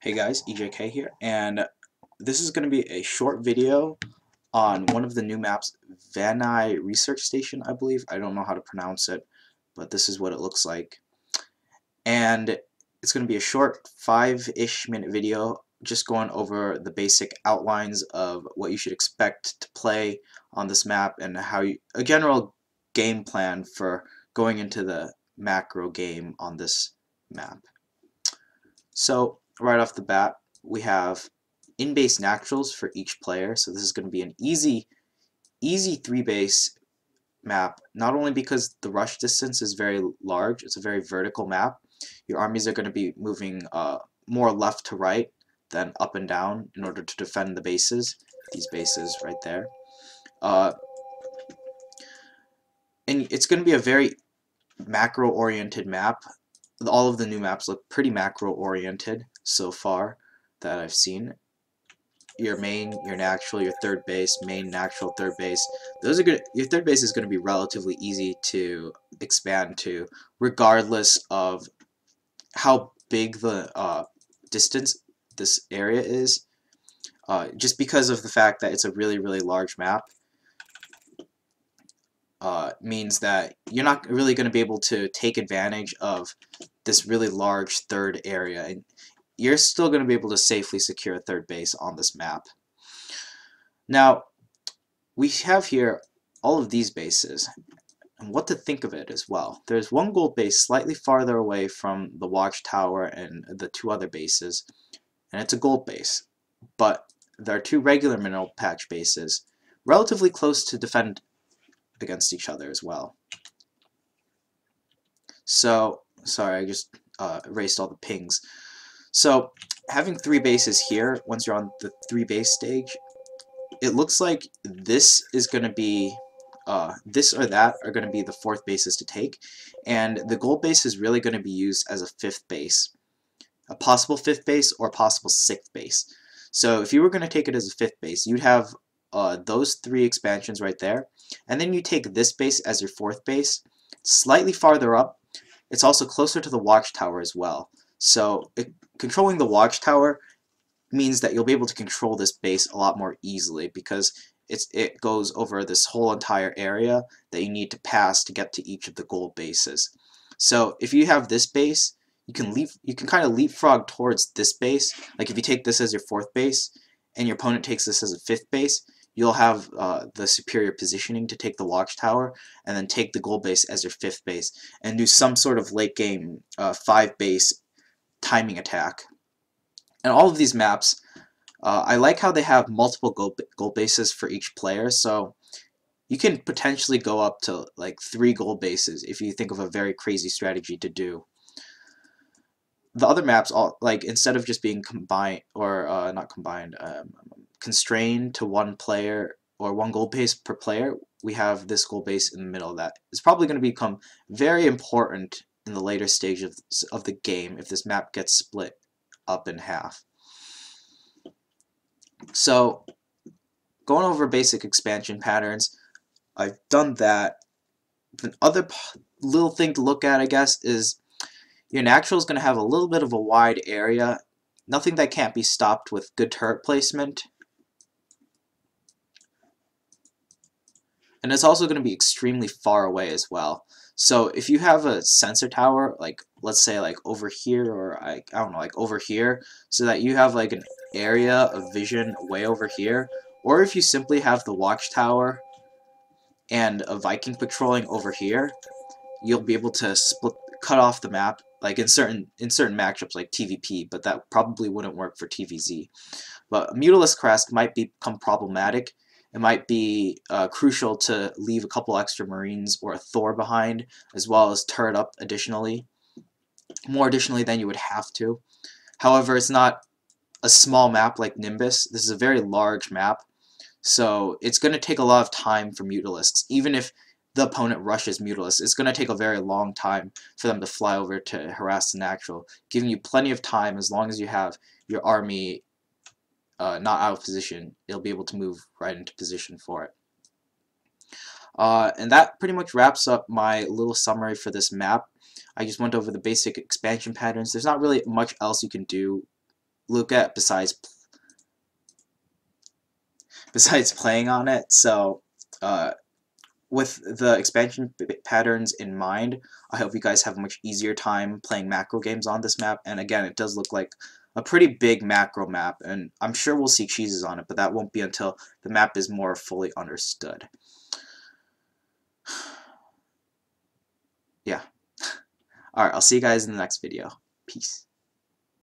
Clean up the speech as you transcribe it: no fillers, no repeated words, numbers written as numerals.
Hey guys, EJK here, and this is going to be a short video on one of the new maps, Vaani Research Station, I believe. I don't know how to pronounce it, but this is what it looks like. And it's going to be a short 5-ish minute video just going over the basic outlines of what you should expect to play on this map and a general game plan for going into the macro game on this map. So right off the bat, we have in-base naturals for each player. So this is going to be an easy 3-base map, not only because the rush distance is very large, it's a very vertical map. Your armies are going to be moving more left to right than up and down in order to defend the bases, these bases right there. And it's going to be a very macro-oriented map. All of the new maps look pretty macro-oriented so far that I've seen. Your main, your natural, your third base, main, natural, third base. Those are good. Your third base is going to be relatively easy to expand to, regardless of how big the distance this area is. Just because of the fact that it's a really large map, means that you're not really going to be able to take advantage of this really large third area, and you're still going to be able to safely secure a third base on this map. Now, we have here all of these bases, and what to think of it as well. There's one gold base slightly farther away from the watchtower and the two other bases, and it's a gold base, but there are two regular mineral patch bases relatively close to defend against each other as well. So, sorry, I just erased all the pings. So, having 3 bases here, once you're on the 3 base stage, it looks like this is going to be, this or that are going to be the 4th bases to take, and the gold base is really going to be used as a 5th base, a possible 5th base or a possible 6th base. So if you were going to take it as a 5th base, you'd have those 3 expansions right there, and then you take this base as your 4th base, slightly farther up. It's also closer to the watchtower as well. So controlling the watchtower means that you'll be able to control this base a lot more easily, because it goes over this whole entire area that you need to pass to get to each of the gold bases. So if you have this base, you can kind of leapfrog towards this base. Like if you take this as your 4th base and your opponent takes this as a 5th base, you'll have the superior positioning to take the watchtower and then take the gold base as your 5th base and do some sort of late game 5 base timing attack. And all of these maps, I like how they have multiple gold bases for each player, so you can potentially go up to like 3 gold bases if you think of a very crazy strategy to do. The other maps, like instead of just being combined, or not combined, constrained to 1 player or 1 gold base per player, we have this gold base in the middle that is probably going to become very important in the later stages of the game if this map gets split up in half. So, going over basic expansion patterns, I've done that. The other little thing to look at, I guess, is your natural is going to have a little bit of a wide area. Nothing that can't be stopped with good turret placement. And it's also going to be extremely far away as well. So if you have a sensor tower, like let's say like over here, or I don't know, like over here, so that you have like an area of vision way over here, or if you simply have the watchtower and a Viking patrolling over here, you'll be able to cut off the map, like in certain matchups like TVP, but that probably wouldn't work for TVZ. But Mutalisk Crest might become problematic. It might be crucial to leave a couple extra Marines or a Thor behind, as well as turret up additionally, more additionally than you would have to. However, it's not a small map like Nimbus. This is a very large map, so it's going to take a lot of time for Mutalisks. Even if the opponent rushes Mutalisks, it's going to take a very long time for them to fly over to harass the natural, giving you plenty of time as long as you have your army not out of position. It'll be able to move right into position for it. And that pretty much wraps up my little summary for this map. I just went over the basic expansion patterns. There's not really much else you can do look at besides playing on it. So with the expansion patterns in mind, I hope you guys have a much easier time playing macro games on this map. And again, it does look like a pretty big macro map, and I'm sure we'll see cheeses on it, but that won't be until the map is more fully understood. Yeah. Alright, I'll see you guys in the next video. Peace.